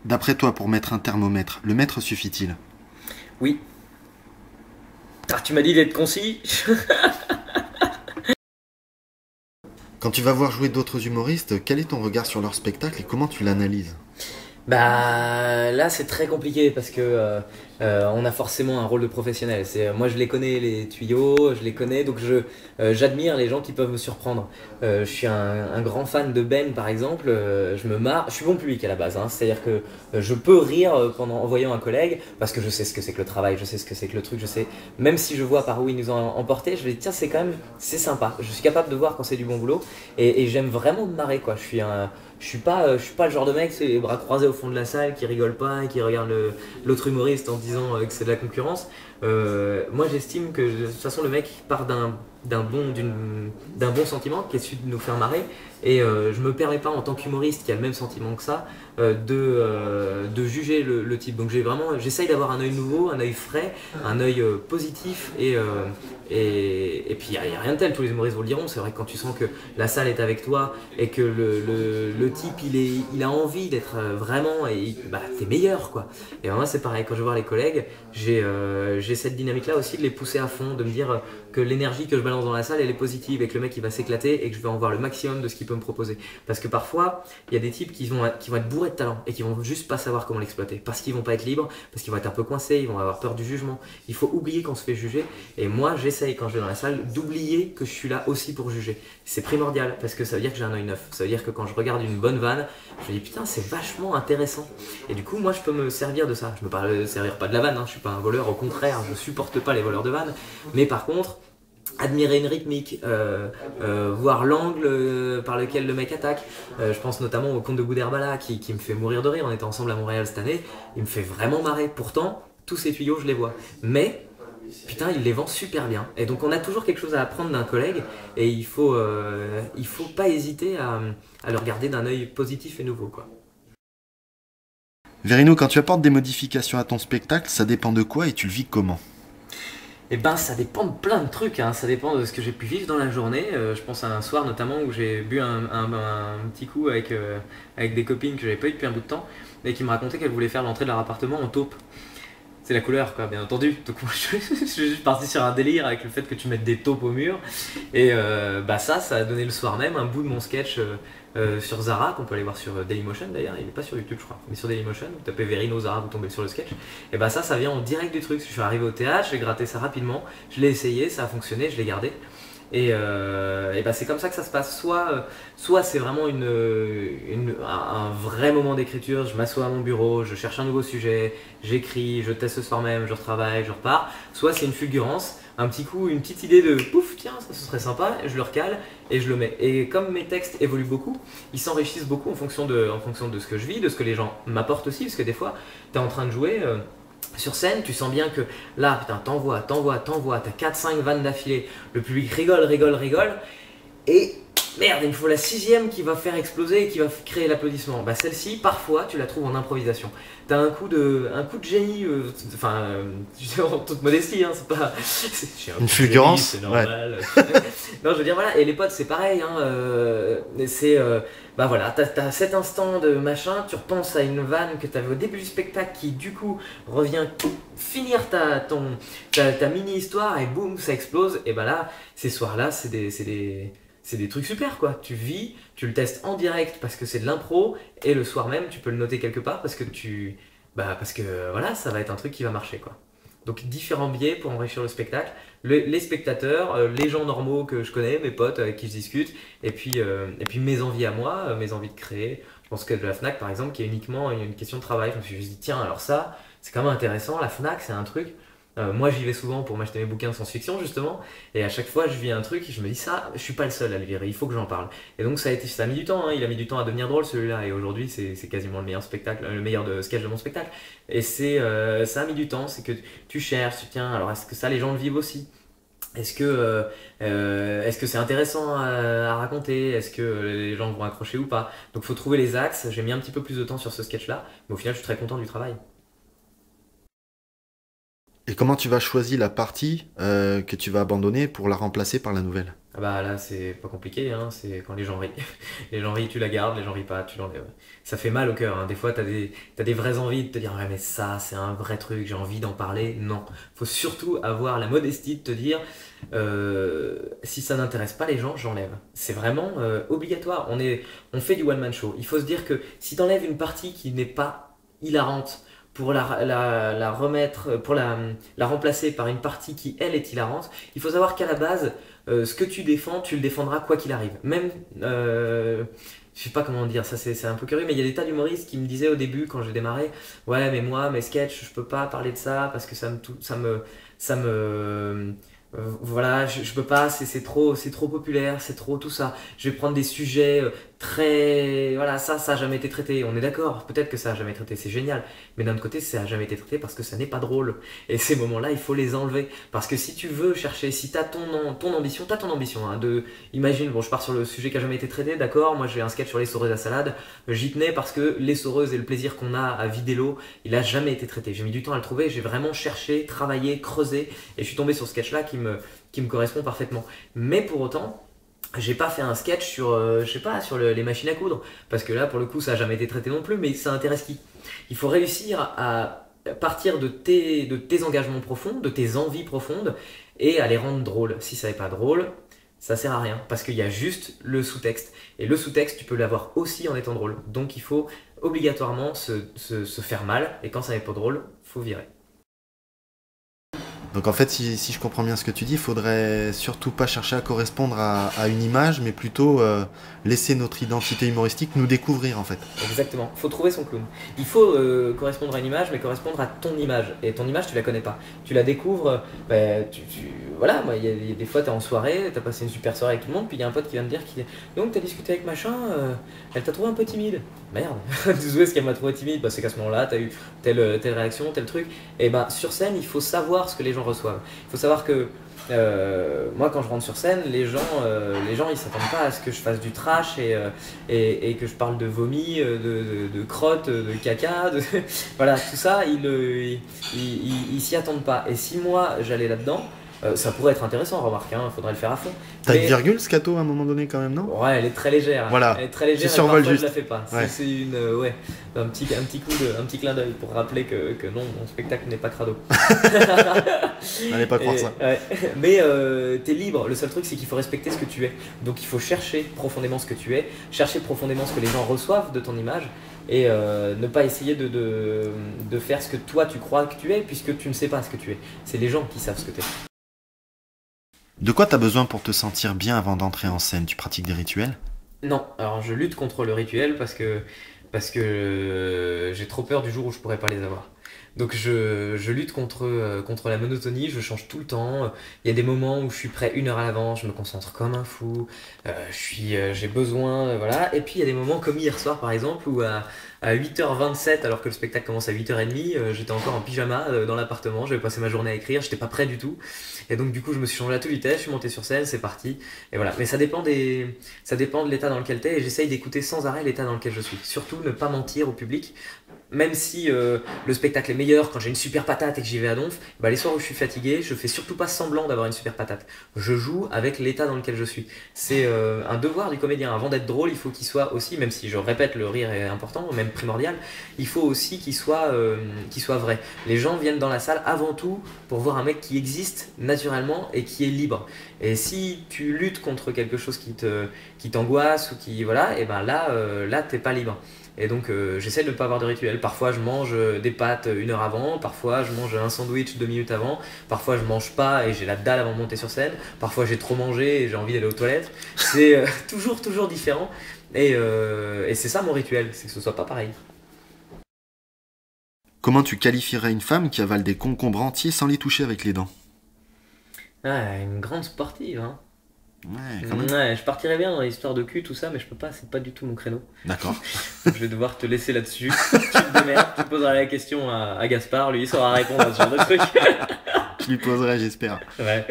D'après toi, pour mettre un thermomètre, le mètre suffit-il? Oui. Ah, tu m'as dit d'être concis. Quand tu vas voir jouer d'autres humoristes, quel est ton regard sur leur spectacle et comment tu l'analyses? Bah là c'est très compliqué parce que on a forcément un rôle de professionnel. Moi je les connais les tuyaux, je les connais donc j'admire les gens qui peuvent me surprendre. Je suis un grand fan de Ben par exemple. Je me marre, je suis bon public à la base, hein. C'est-à-dire que je peux rire en voyant un collègue parce que je sais ce que c'est que le travail, je sais ce que c'est que le truc, je sais même si je vois par où ils nous ont emporté, je vais dire tiens c'est quand même c'est sympa. Je suis capable de voir quand c'est du bon boulot et j'aime vraiment me marrer quoi. Je suis pas le genre de mec, c'est les bras croisés au fond de la salle, qui rigole pas et qui regarde l'autre humoriste en disant que c'est de la concurrence. Moi, j'estime que de toute façon, le mec part d'un bon sentiment qui est celui de nous faire marrer. Et je me permets pas, en tant qu'humoriste qui a le même sentiment que ça, de juger le type. Donc j'essaye d'avoir un œil nouveau, un œil frais, un œil positif et puis il n'y a rien de tel, tous les humoristes vous le diront, c'est vrai que quand tu sens que la salle est avec toi et que le type il a envie d'être vraiment et bah t'es meilleur quoi. Et moi c'est pareil, quand je vois les collègues, j'ai cette dynamique là aussi de les pousser à fond, de me dire que l'énergie que je balance dans la salle elle est positive et que le mec il va s'éclater et que je vais en voir le maximum de ce qu'il peut me proposer. Parce que parfois il y a des types qui vont être bourrés de talent et qui vont juste pas savoir comment l'exploiter parce qu'ils vont pas être libres, parce qu'ils vont être un peu coincés, ils vont avoir peur du jugement. Il faut oublier qu'on se fait juger et moi j'essaye quand je vais dans la salle d'oublier que je suis là aussi pour juger. C'est primordial parce que ça veut dire que j'ai un œil neuf. Ça veut dire que quand je regarde une bonne vanne, je me dis putain c'est vachement intéressant. Et du coup moi je peux me servir de ça. Je me parle servir pas de la vanne, hein. Je suis pas un voleur, au contraire, je supporte pas les voleurs de vanne. Mais par contre, admirer une rythmique, voir l'angle par lequel le mec attaque. Je pense notamment au Comte de Boudherbala qui me fait mourir de rire. On était ensemble à Montréal cette année. Il me fait vraiment marrer. Pourtant, tous ces tuyaux, je les vois. Mais putain, il les vend super bien. Et donc on a toujours quelque chose à apprendre d'un collègue et il faut pas hésiter à le regarder d'un œil positif et nouveau quoi. Verino, quand tu apportes des modifications à ton spectacle, ça dépend de quoi et tu le vis comment? Eh ben ça dépend de plein de trucs, hein. Ça dépend de ce que j'ai pu vivre dans la journée. Je pense à un soir notamment où j'ai bu un petit coup avec des copines que j'avais pas eu depuis un bout de temps et qui me racontaient qu'elles voulaient faire l'entrée de leur appartement en taupe. C'est la couleur quoi, bien entendu. Donc moi je suis juste parti sur un délire avec le fait que tu mettes des taupes au mur. Et bah ça a donné le soir même un bout de mon sketch sur Zara, qu'on peut aller voir sur Dailymotion d'ailleurs, il est pas sur YouTube je crois, mais sur Dailymotion, vous tapez Verino Zara, vous tombez sur le sketch. Et bah ça vient en direct du truc. Je suis arrivé au théâtre, j'ai gratté ça rapidement, je l'ai essayé, ça a fonctionné, je l'ai gardé. Et bah c'est comme ça que ça se passe. Soit c'est vraiment un vrai moment d'écriture, je m'assois à mon bureau, je cherche un nouveau sujet, j'écris, je teste ce soir même, je retravaille, je repars. Soit c'est une fulgurance, un petit coup, une petite idée de pouf, tiens, ça ce serait sympa, je le recale et je le mets. Et comme mes textes évoluent beaucoup, ils s'enrichissent beaucoup en fonction de ce que je vis, de ce que les gens m'apportent aussi, parce que des fois, t'es en train de jouer. Sur scène, tu sens bien que là, putain, t'as 4-5 vannes d'affilée, le public rigole, rigole, rigole, et merde, il me faut la sixième qui va faire exploser et qui va créer l'applaudissement. Bah celle-ci, parfois, tu la trouves en improvisation. T'as un coup de génie, en toute modestie, hein, c'est pas... J'ai un Une coup de génie, fulgurance? c'est Ouais. normal. Non, je veux dire, voilà, et les potes, c'est pareil, hein, bah voilà, t'as cet instant de machin, tu repenses à une vanne que t'avais au début du spectacle qui, du coup, revient finir ta mini-histoire et boum, ça explose, et bah là, ces soirs-là, c'est des trucs super quoi. Tu vis, tu le testes en direct parce que c'est de l'impro et le soir même tu peux le noter quelque part parce que voilà, ça va être un truc qui va marcher quoi. Donc différents biais pour enrichir le spectacle. Les spectateurs, les gens normaux que je connais, mes potes avec qui je discute, et puis mes envies à moi, mes envies de créer. Je pense que de la Fnac par exemple qui est uniquement une question de travail. Je me suis juste dit tiens alors ça c'est quand même intéressant. La Fnac c'est un truc. Moi j'y vais souvent pour m'acheter mes bouquins de science-fiction justement et à chaque fois je vis un truc et je me dis ça je suis pas le seul à le vivre, il faut que j'en parle. Et donc ça a mis du temps, hein. Il a mis du temps à devenir drôle celui-là et aujourd'hui c'est quasiment le meilleur spectacle, le meilleur sketch de mon spectacle. Et ça a mis du temps, c'est que tu cherches, tiens alors est-ce que ça les gens le vivent aussi? Est-ce que c'est intéressant à raconter? Est-ce que les gens vont accrocher ou pas? Donc faut trouver les axes, j'ai mis un petit peu plus de temps sur ce sketch là, mais au final je suis très content du travail. Et comment tu vas choisir la partie que tu vas abandonner pour la remplacer par la nouvelle? Ah bah là, c'est pas compliqué, hein, c'est quand les gens rient. Les gens rient, tu la gardes, les gens rient pas, tu l'enlèves. Ça fait mal au cœur, hein. Des fois, t'as des vraies envies de te dire, ouais, mais ça, c'est un vrai truc, j'ai envie d'en parler. Non. Faut surtout avoir la modestie de te dire, si ça n'intéresse pas les gens, j'enlève. C'est vraiment obligatoire. On fait du one-man show. Il faut se dire que si t'enlèves une partie qui n'est pas hilarante, pour la remettre, pour la remplacer par une partie qui, elle, est hilarante, il faut savoir qu'à la base, ce que tu défends, tu le défendras quoi qu'il arrive. Même, je sais pas comment dire, ça c'est un peu curieux, mais il y a des tas d'humoristes qui me disaient au début, quand j'ai démarré, ouais, mais moi, mes sketchs, je peux pas parler de ça parce que ça me, voilà, je peux pas, c'est trop populaire, c'est trop tout ça. Je vais prendre des sujets très, voilà, ça a jamais été traité. On est d'accord, peut-être que ça a jamais été traité, c'est génial. Mais d'un autre côté, ça a jamais été traité parce que ça n'est pas drôle. Et ces moments-là, il faut les enlever. Parce que si tu veux chercher, si t'as ton ambition, t'as ton ambition, hein, imagine, bon, je pars sur le sujet qui a jamais été traité, d'accord, moi j'ai un sketch sur les soreuses à salade, j'y tenais parce que les soreuses et le plaisir qu'on a à vider l'eau, il a jamais été traité. J'ai mis du temps à le trouver, j'ai vraiment cherché, travaillé, creusé, et je suis tombé sur ce sketch-là qui me correspond parfaitement. Mais pour autant, j'ai pas fait un sketch sur, je sais pas, sur les machines à coudre, parce que là, pour le coup, ça a jamais été traité non plus, mais ça intéresse qui? Il faut réussir à partir de tes engagements profonds, de tes envies profondes, et à les rendre drôles. Si ça n'est pas drôle, ça sert à rien, parce qu'il y a juste le sous-texte. Et le sous-texte, tu peux l'avoir aussi en étant drôle. Donc il faut obligatoirement se faire mal, et quand ça n'est pas drôle, faut virer. Donc en fait, si je comprends bien ce que tu dis, il faudrait surtout pas chercher à correspondre à une image, mais plutôt laisser notre identité humoristique nous découvrir en fait. Exactement, il faut trouver son clown. Il faut correspondre à une image, mais correspondre à ton image. Et ton image, tu la connais pas. Tu la découvres, voilà, moi, il y a des fois, tu es en soirée, tu as passé une super soirée avec tout le monde, puis il y a un pote qui vient te dire donc, tu as discuté avec machin, elle t'a trouvé un peu timide. Merde, tu sais ce qu'elle m'a trouvé timide, c'est qu'à ce moment-là, tu as eu telle réaction, tel truc. Et ben, sur scène, il faut savoir ce que les gens reçoivent. Il faut savoir que moi, quand je rentre sur scène, les gens ils s'attendent pas à ce que je fasse du trash et que je parle de vomi, de crotte, de caca, voilà, tout ça, ils s'y attendent pas. Et si moi j'allais là-dedans, ça pourrait être intéressant, remarque, hein, faudrait le faire à fond. T'as une virgule, scato, à un moment donné, quand même, non? Ouais, elle est très légère. Voilà. Elle est très légère. Tu survoles juste. Je la fais pas. Ouais. C'est un petit clin d'œil pour rappeler que non, mon spectacle n'est pas crado. N'allez pas croire ça. Ouais. Mais t'es libre. Le seul truc, c'est qu'il faut respecter ce que tu es. Donc il faut chercher profondément ce que tu es, chercher profondément ce que les gens reçoivent de ton image. Et ne pas essayer de faire ce que toi tu crois que tu es, puisque tu ne sais pas ce que tu es. C'est les gens qui savent ce que tu es. De quoi t'as besoin pour te sentir bien avant d'entrer en scène? Tu pratiques des rituels? Non, alors je lutte contre le rituel parce que j'ai trop peur du jour où je pourrais pas les avoir. Donc je lutte contre la monotonie, je change tout le temps. Il y a des moments où je suis prêt 1 heure à l'avance, je me concentre comme un fou, j'ai besoin, voilà. Et puis il y a des moments comme hier soir par exemple où à 8h27, alors que le spectacle commence à 8h30, j'étais encore en pyjama dans l'appartement, j'avais passé ma journée à écrire, j'étais pas prêt du tout. Et donc du coup je me suis changé à toute vitesse, je suis monté sur scène, c'est parti. Et voilà. Mais ça dépend de l'état dans lequel t'es et j'essaye d'écouter sans arrêt l'état dans lequel je suis. Surtout ne pas mentir au public. Même si le spectacle est meilleur quand j'ai une super patate et que j'y vais à donf, les soirs où je suis fatigué, je fais surtout pas semblant d'avoir une super patate. Je joue avec l'état dans lequel je suis. C'est un devoir du comédien. Avant d'être drôle, il faut qu'il soit aussi, même si je répète, le rire est important, même primordial, il faut aussi qu'il soit vrai. Les gens viennent dans la salle avant tout pour voir un mec qui existe naturellement et qui est libre. Et si tu luttes contre quelque chose qui t'angoisse ou qui voilà, et ben là t'es pas libre. Et donc j'essaie de ne pas avoir de rituel. Parfois je mange des pâtes 1 heure avant, parfois je mange un sandwich 2 minutes avant, parfois je mange pas et j'ai la dalle avant de monter sur scène, parfois j'ai trop mangé et j'ai envie d'aller aux toilettes. C'est toujours différent et c'est ça mon rituel, c'est que ce soit pas pareil. Comment tu qualifierais une femme qui avale des concombres entiers sans les toucher avec les dents? Ah, une grande sportive, hein. Ouais, quand même. Ouais, je partirais bien dans l'histoire de cul, tout ça, mais je peux pas, c'est pas du tout mon créneau. D'accord. Je vais devoir te laisser là-dessus. Tu te démerdes, tu poseras la question à Gaspard, lui il saura répondre à ce genre de truc. Je lui poserai, j'espère. Ouais.